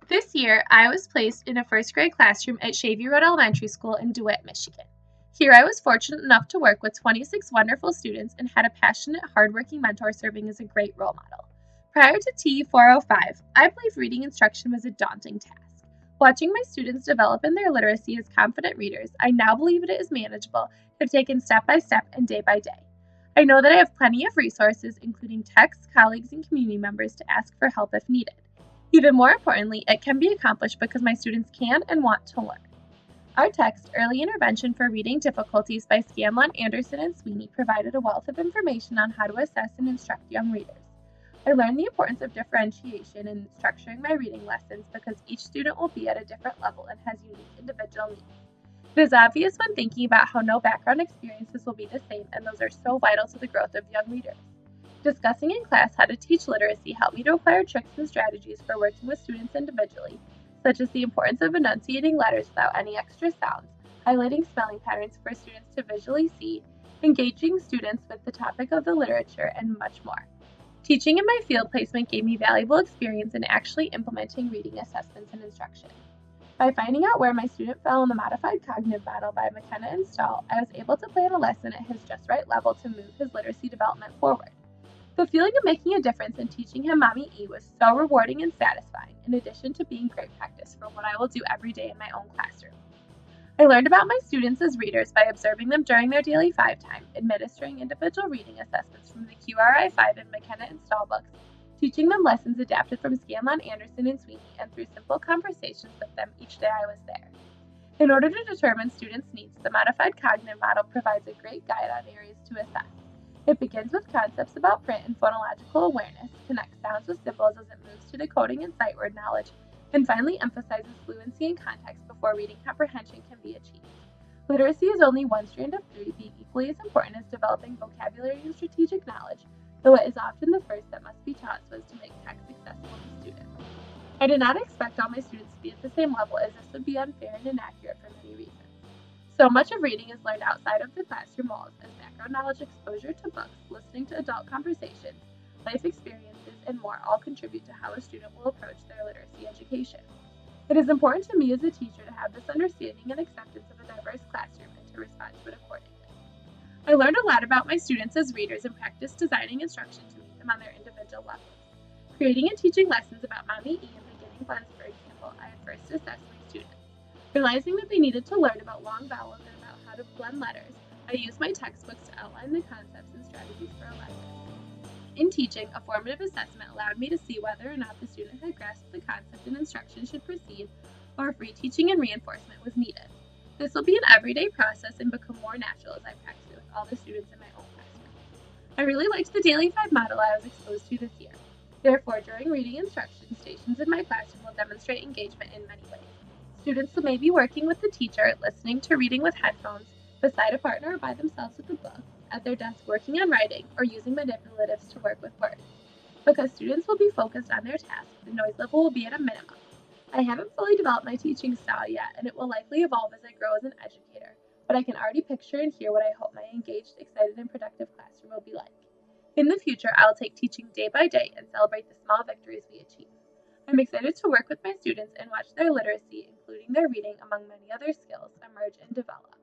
This year, I was placed in a first grade classroom at Schavey Road Elementary School in DeWitt, Michigan. Here, I was fortunate enough to work with 26 wonderful students and had a passionate, hardworking mentor serving as a great role model. Prior to T405, I believe reading instruction was a daunting task. Watching my students develop in their literacy as confident readers, I now believe it is manageable if taken step by step and day by day. I know that I have plenty of resources, including texts, colleagues, and community members to ask for help if needed. Even more importantly, it can be accomplished because my students can and want to learn. Our text, Early Intervention for Reading Difficulties by Scanlon, Anderson, and Sweeney provided a wealth of information on how to assess and instruct young readers. I learned the importance of differentiation in structuring my reading lessons because each student will be at a different level and has unique individual needs. It is obvious when thinking about how no background experiences will be the same, and those are so vital to the growth of young readers. Discussing in class how to teach literacy helped me to acquire tricks and strategies for working with students individually, such as the importance of enunciating letters without any extra sounds, highlighting spelling patterns for students to visually see, engaging students with the topic of the literature, and much more. Teaching in my field placement gave me valuable experience in actually implementing reading assessments and instruction. By finding out where my student fell in the modified cognitive model by McKenna and Stahl, I was able to plan a lesson at his just right level to move his literacy development forward. The feeling of making a difference in teaching him Mommy E was so rewarding and satisfying, in addition to being great practice for what I will do every day in my own classroom. I learned about my students as readers by observing them during their daily 5 time, administering individual reading assessments from the QRI-5 and McKenna and Stahl books, teaching them lessons adapted from Scanlon, Anderson, and Sweeney, and through simple conversations with them each day I was there. In order to determine students' needs, the modified cognitive model provides a great guide on areas to assess. It begins with concepts about print and phonological awareness, connects sounds with symbols as it moves to decoding and sight word knowledge, and finally emphasizes fluency and context before reading comprehension can be achieved. Literacy is only one strand of 3, being equally as important as developing vocabulary and strategic knowledge, though it is often the first that must be taught so as to make text accessible to students. I did not expect all my students to be at the same level, as this would be unfair and inaccurate for many reasons. So much of reading is learned outside of the classroom walls, as background knowledge, exposure to books, listening to adult conversations, life experiences, and more all contribute to how a student will approach their literacy education. It is important to me as a teacher to have this understanding and acceptance of a diverse classroom and to respond to it accordingly. I learned a lot about my students as readers and practiced designing instruction to meet them on their individual levels. Creating and teaching lessons about Mommy E and beginning blends, for example, I had first assessed my students. Realizing that they needed to learn about long vowels and about how to blend letters, I used my textbooks to outline the concepts and strategies for a lesson. In teaching, a formative assessment allowed me to see whether or not the student had grasped the concept and instruction should proceed, or if reteaching and reinforcement was needed. This will be an everyday process and become more natural as I practice it with all the students in my own classroom. I really liked the daily 5 model I was exposed to this year. Therefore, during reading instruction, stations in my classroom will demonstrate engagement in many ways. Students may be working with the teacher, listening to reading with headphones, beside a partner or by themselves with a book, at their desk working on writing, or using manipulatives to work with words. Because students will be focused on their task, the noise level will be at a minimum. I haven't fully developed my teaching style yet, and it will likely evolve as I grow as an educator, but I can already picture and hear what I hope my engaged, excited, and productive classroom will be like. In the future, I'll take teaching day by day and celebrate the small victories we achieve. I'm excited to work with my students and watch their literacy, including their reading, among many other skills, emerge and develop.